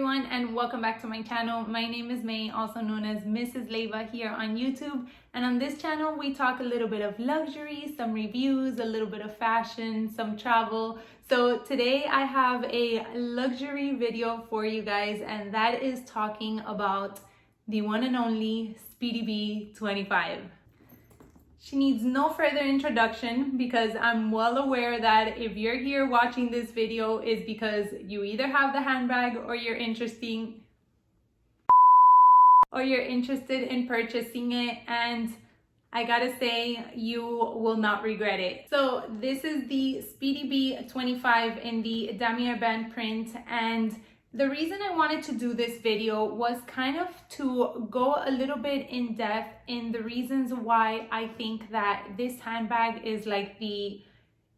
everyone, and welcome back to my channel. My name is May, also known as Mrs. Leva here on YouTube, and on this channel we talk a little bit of luxury, some reviews, a little bit of fashion, some travel. So today I have a luxury video for you guys, and that is talking about the one and only Speedy B 25. She needs no further introduction because I'm well aware that if you're here watching this video is because you either have the handbag or you're interested in purchasing it, and I gotta say you will not regret it. So this is the Speedy B 25 in the Damier Evene print, and the reason I wanted to do this video was kind of to go a little bit in depth in the reasons why I think that this handbag is like the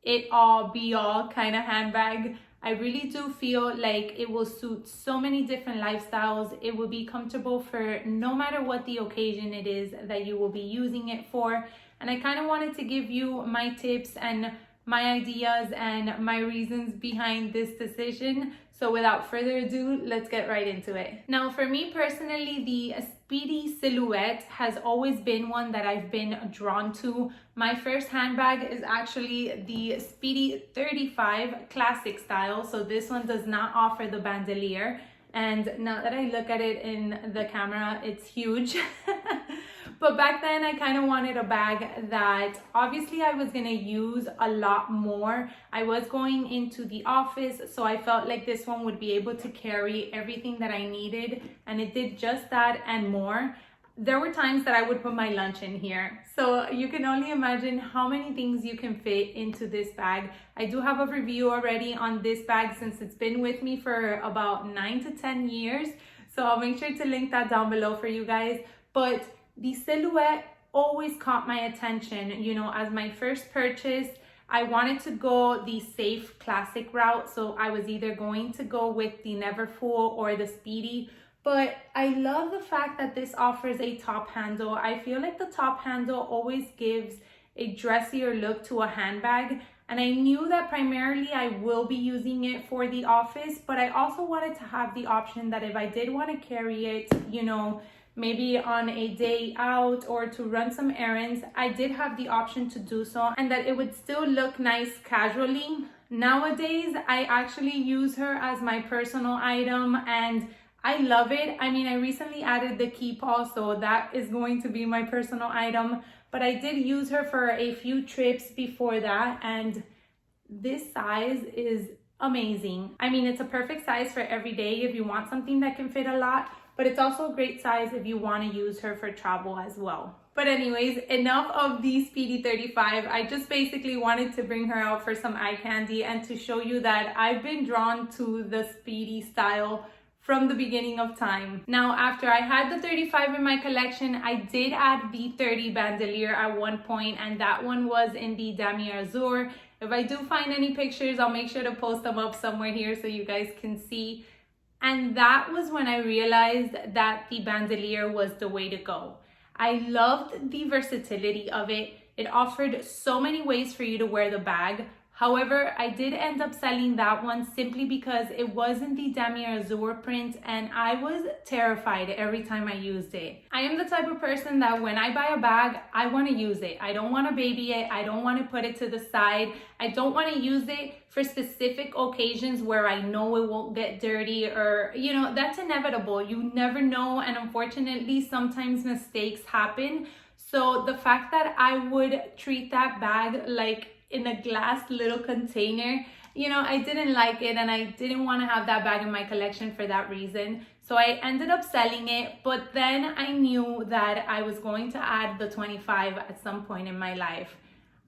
it all be all kind of handbag. I really do feel like it will suit so many different lifestyles. It will be comfortable for no matter what the occasion it is that you will be using it for. And I kind of wanted to give you my tips and my ideas and my reasons behind this decision. So without further ado, let's get right into it. Now, for me personally, the Speedy silhouette has always been one that I've been drawn to. My first handbag is actually the Speedy 35 classic style. So this one does not offer the bandouliere. And now that I look at it in the camera, it's huge. But back then I kind of wanted a bag that obviously I was gonna use a lot more. I was going into the office, so I felt like this one would be able to carry everything that I needed, and it did just that and more. There were times that I would put my lunch in here. So you can only imagine how many things you can fit into this bag. I do have a review already on this bag since it's been with me for about 9 to 10 years. So I'll make sure to link that down below for you guys. But the silhouette always caught my attention. You know, as my first purchase, I wanted to go the safe classic route. So I was either going to go with the Never Full or the Speedy. But I love the fact that this offers a top handle. I feel like the top handle always gives a dressier look to a handbag. And I knew that primarily I will be using it for the office, but I also wanted to have the option that if I did want to carry it, you know, maybe on a day out or to run some errands, I did have the option to do so, and that it would still look nice casually. Nowadays, I actually use her as my personal item, and I love it. I mean, I recently added the key paw, so that is going to be my personal item, but I did use her for a few trips before that, and this size is amazing. I mean, it's a perfect size for every day if you want something that can fit a lot, but it's also a great size if you want to use her for travel as well. But anyways, enough of the Speedy 35. I just basically wanted to bring her out for some eye candy and to show you that I've been drawn to the Speedy style from the beginning of time. Now, after I had the 35 in my collection, I did add the 30 bandouliere at one point, and that one was in the Damier Azur. If I do find any pictures, I'll make sure to post them up somewhere here so you guys can see. And that was when I realized that the bandouliere was the way to go. I loved the versatility of it. It offered so many ways for you to wear the bag. However, I did end up selling that one simply because it wasn't the Damier Azur print, and I was terrified every time I used it. I am the type of person that when I buy a bag, I want to use it. I don't want to baby it. I don't want to put it to the side. I don't want to use it for specific occasions where I know it won't get dirty, or, you know, that's inevitable. You never know, and unfortunately, sometimes mistakes happen. So the fact that I would treat that bag like in a glass little container, you know, I didn't like it, and I didn't want to have that bag in my collection for that reason. So I ended up selling it, but then I knew that I was going to add the 25 at some point in my life.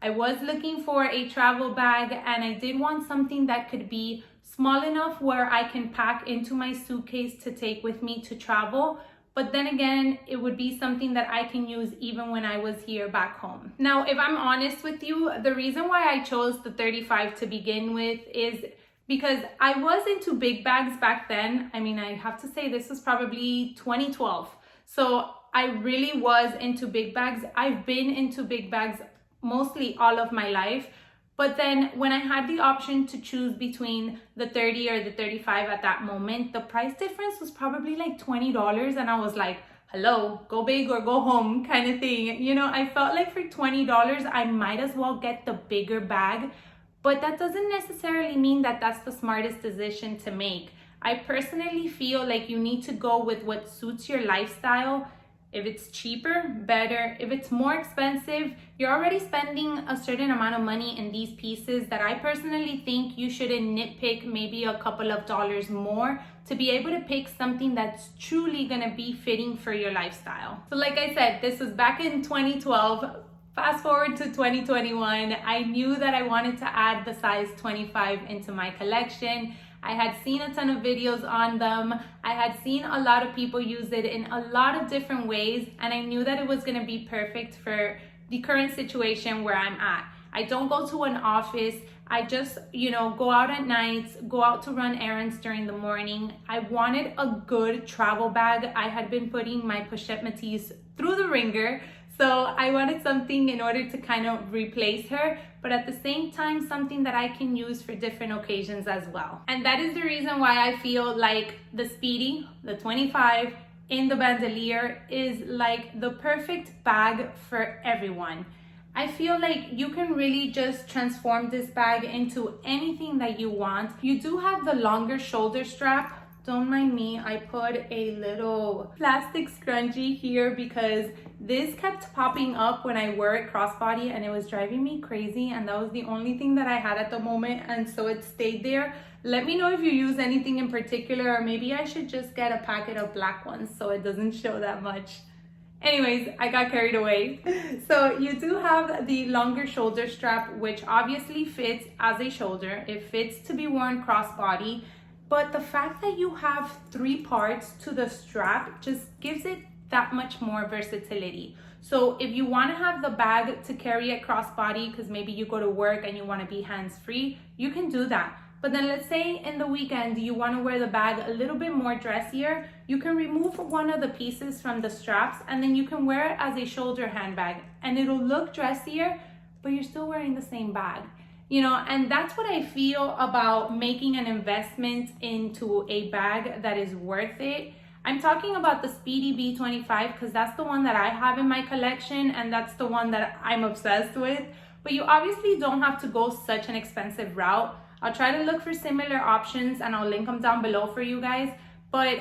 I was looking for a travel bag, and I did want something that could be small enough where I can pack into my suitcase to take with me to travel. But then again, it would be something that I can use even when I was here back home. Now, if I'm honest with you, the reason why I chose the 35 to begin with is because I was into big bags back then. I mean, I have to say this was probably 2012. So I really was into big bags. I've been into big bags mostly all of my life, But then when I had the option to choose between the 30 or the 35 at that moment, the price difference was probably like $20. And I was like, hello, go big or go home kind of thing. You know, I felt like for $20, I might as well get the bigger bag. But that doesn't necessarily mean that that's the smartest decision to make. I personally feel like you need to go with what suits your lifestyle. If it's cheaper, better. If it's more expensive, you're already spending a certain amount of money in these pieces that I personally think you shouldn't nitpick maybe a couple of dollars more to be able to pick something that's truly gonna be fitting for your lifestyle. So like I said, this was back in 2012. Fast forward to 2021, I knew that I wanted to add the size 25 into my collection. I had seen a ton of videos on them. I had seen a lot of people use it in a lot of different ways, and I knew that it was gonna be perfect for the current situation where I'm at. I don't go to an office. I just, go out at nights, go out to run errands during the morning. I wanted a good travel bag. I had been putting my pochette métis through the ringer. So I wanted something in order to kind of replace her, but at the same time, something that I can use for different occasions as well. And that is the reason why I feel like the Speedy, the 25 in the Bandouliere is like the perfect bag for everyone. I feel like you can really just transform this bag into anything that you want. You do have the longer shoulder strap. Don't mind me, I put a little plastic scrunchie here because this kept popping up when I wore it crossbody and it was driving me crazy, and that was the only thing that I had at the moment, and so it stayed there. Let me know if you use anything in particular, or maybe I should just get a packet of black ones so it doesn't show that much. Anyways, I got carried away. So you do have the longer shoulder strap, which obviously fits as a shoulder. It fits to be worn crossbody. But the fact that you have 3 parts to the strap just gives it that much more versatility. So if you want to have the bag to carry it crossbody because maybe you go to work and you want to be hands-free, you can do that. But then let's say in the weekend you want to wear the bag a little bit more dressier, you can remove one of the pieces from the straps and then you can wear it as a shoulder handbag and it'll look dressier, but you're still wearing the same bag. And that's what I feel about making an investment into a bag that is worth it. I'm talking about the Speedy B 25 because that's the one that I have in my collection and that's the one that I'm obsessed with. But you obviously don't have to go such an expensive route. I'll try to look for similar options and I'll link them down below for you guys. But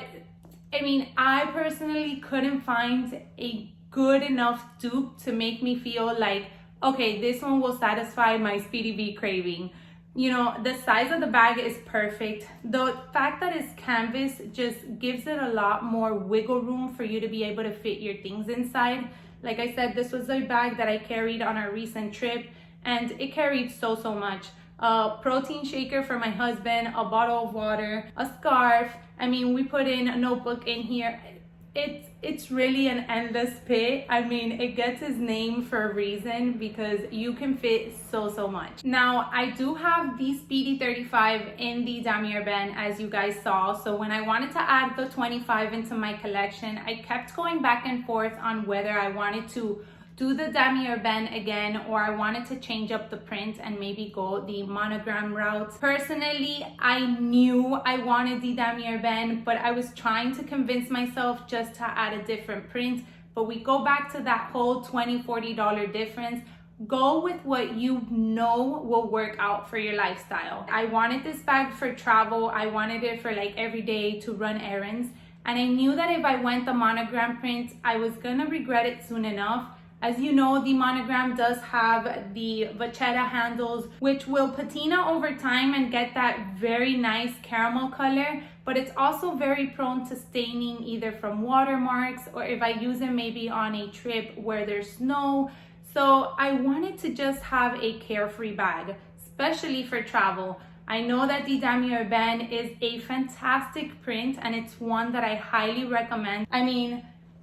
I personally couldn't find a good enough dupe to make me feel like, okay, this one will satisfy my Speedy B craving. The size of the bag is perfect. The fact that it's canvas just gives it a lot more wiggle room for you to be able to fit your things inside. Like I said, this was a bag that I carried on our recent trip and it carried so much. A protein shaker for my husband, a bottle of water, a scarf. We put in a notebook in here. It's really an endless pit. It gets its name for a reason because you can fit so much. Now, I do have the Speedy 35 in the Damier Evene, as you guys saw. So when I wanted to add the 25 into my collection, I kept going back and forth on whether I wanted to do the Damier Evene again or I wanted to change up the print and maybe go the monogram route. Personally, I knew I wanted the Damier Evene, but I was trying to convince myself just to add a different print. But we go back to that whole $20-$40 difference. Go with what you know will work out for your lifestyle. I wanted this bag for travel. I wanted it for like every day to run errands. And I knew that if I went the monogram print, I was gonna regret it soon enough. As you know, the monogram does have the vachetta handles, which will patina over time and get that very nice caramel color, but it's also very prone to staining either from watermarks or if I use it maybe on a trip where there's snow. So I wanted to just have a carefree bag, especially for travel. I know that the Damier Evene is a fantastic print and it's one that I highly recommend.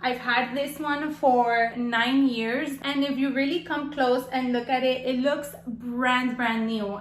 I've had this one for 9 years, and if you really come close and look at it, it looks brand new.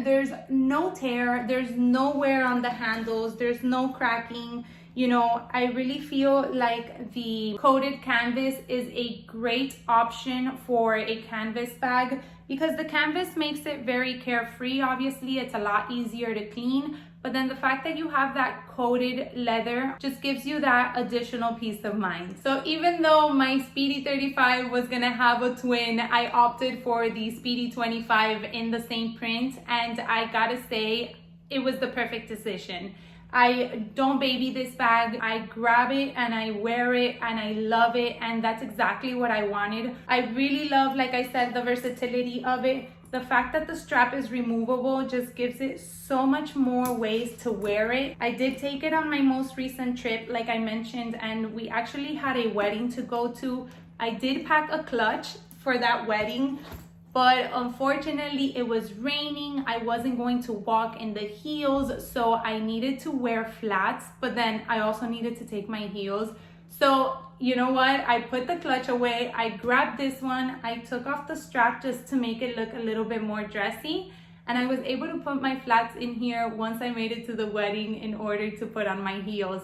There's no tear, there's no wear on the handles, there's no cracking. You know, I really feel like the coated canvas is a great option for a canvas bag because the canvas makes it very carefree. Obviously, it's a lot easier to clean, but then the fact that you have that coated leather just gives you that additional peace of mind. So even though my Speedy 35 was gonna have a twin, I opted for the Speedy 25 in the same print, and I gotta say, it was the perfect decision. I don't baby this bag. I grab it and I wear it and I love it, and that's exactly what I wanted. I really love, like I said, the versatility of it. The fact that the strap is removable just gives it so much more ways to wear it. I did take it on my most recent trip, like I mentioned, and we actually had a wedding to go to. I did pack a clutch for that wedding, but unfortunately it was raining. I wasn't going to walk in the heels, so I needed to wear flats, but then I also needed to take my heels. So you know what? I put the clutch away. I grabbed this one. I took off the strap just to make it look a little bit more dressy. And I was able to put my flats in here once I made it to the wedding in order to put on my heels.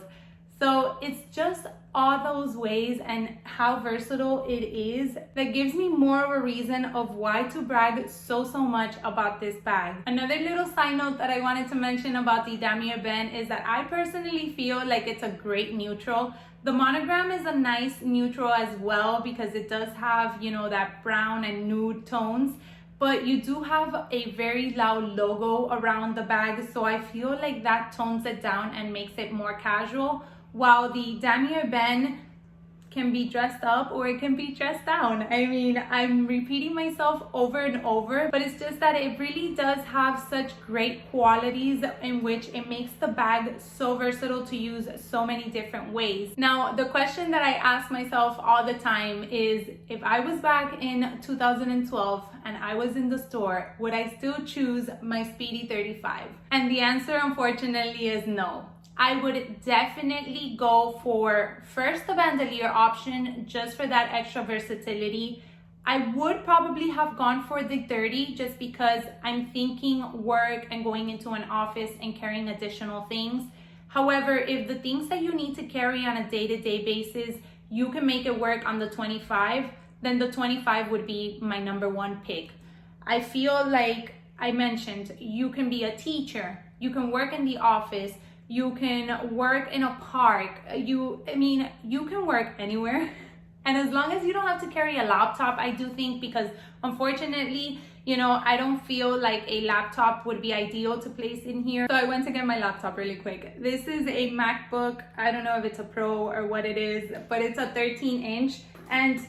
So it's just all those ways and how versatile it is that gives me more of a reason of why to brag so much about this bag. Another little side note that I wanted to mention about the Damier Evene is that I personally feel like it's a great neutral. The monogram is a nice neutral as well because it does have, you know, that brown and nude tones, but you do have a very loud logo around the bag, so I feel like that tones it down and makes it more casual, while the Damier Evene can be dressed up or it can be dressed down. I mean, I'm repeating myself over and over, but it's just that it really does have such great qualities in which it makes the bag so versatile to use so many different ways. Now, the question that I ask myself all the time is, if I was back in 2012 and I was in the store, would I still choose my Speedy 35? And the answer, unfortunately, is no. I would definitely go for first the bandouliere option just for that extra versatility. I would probably have gone for the 30 just because I'm thinking work and going into an office and carrying additional things. However, if the things that you need to carry on a day-to-day basis, you can make it work on the 25, then the 25 would be my number one pick. I feel like I mentioned, you can be a teacher, you can work in the office, you can work in a park, you can work anywhere. And as long as you don't have to carry a laptop, I do think, because unfortunately, you know, I don't feel like a laptop would be ideal to place in here. So I went to get my laptop really quick. This is a MacBook. I don't know if it's a Pro or what it is, but it's a 13-inch and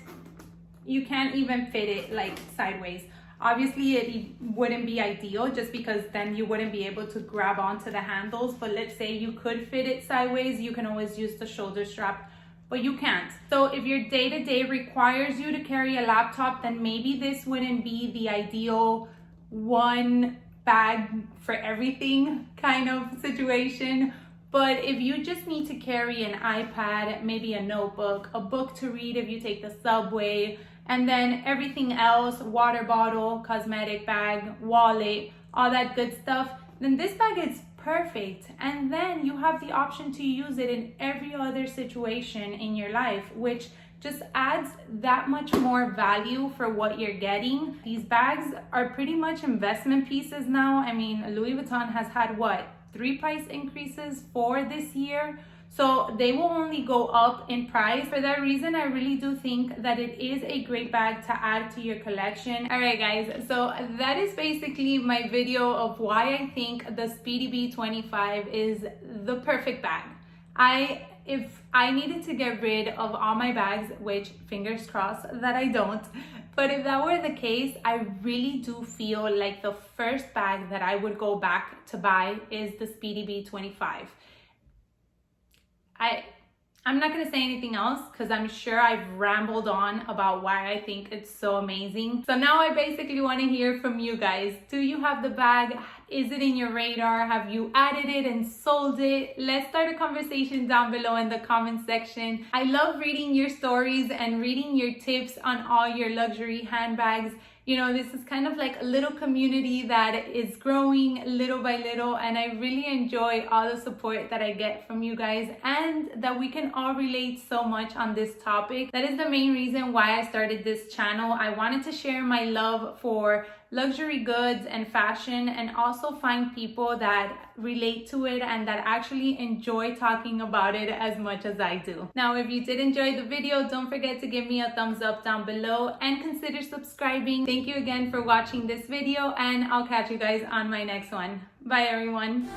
you can't even fit it like sideways. Obviously, it wouldn't be ideal just because then you wouldn't be able to grab onto the handles. But let's say you could fit it sideways, you can always use the shoulder strap, but you can't. So if your day-to-day requires you to carry a laptop, then maybe this wouldn't be the ideal one bag for everything kind of situation. But if you just need to carry an iPad, maybe a notebook, a book to read if you take the subway, and then everything else, water bottle, cosmetic bag, wallet, all that good stuff, then this bag is perfect. And then you have the option to use it in every other situation in your life, which just adds that much more value for what you're getting. These bags are pretty much investment pieces now. I mean, Louis Vuitton has had what, 3 price increases for this year? So they will only go up in price. For that reason, I really do think that it is a great bag to add to your collection. All right, guys, so that is basically my video of why I think the Speedy B 25 is the perfect bag. If I needed to get rid of all my bags, which fingers crossed that I don't, but if that were the case, I really do feel like the first bag that I would go back to buy is the Speedy B 25. I'm not gonna say anything else because I'm sure I've rambled on about why I think it's so amazing. So now I basically want to hear from you guys. Do you have the bag? Is it in your radar? Have you added it and sold it? Let's start a conversation down below in the comment section. I love reading your stories and reading your tips on all your luxury handbags. You know, this is kind of like a little community that is growing little by little, and I really enjoy all the support that I get from you guys and that we can all relate so much on this topic. That is the main reason why I started this channel. I wanted to share my love for luxury goods and fashion, and also find people that relate to it and that actually enjoy talking about it as much as I do. Now, if you did enjoy the video, don't forget to give me a thumbs up down below and consider subscribing. Thank you again for watching this video, and I'll catch you guys on my next one. Bye everyone.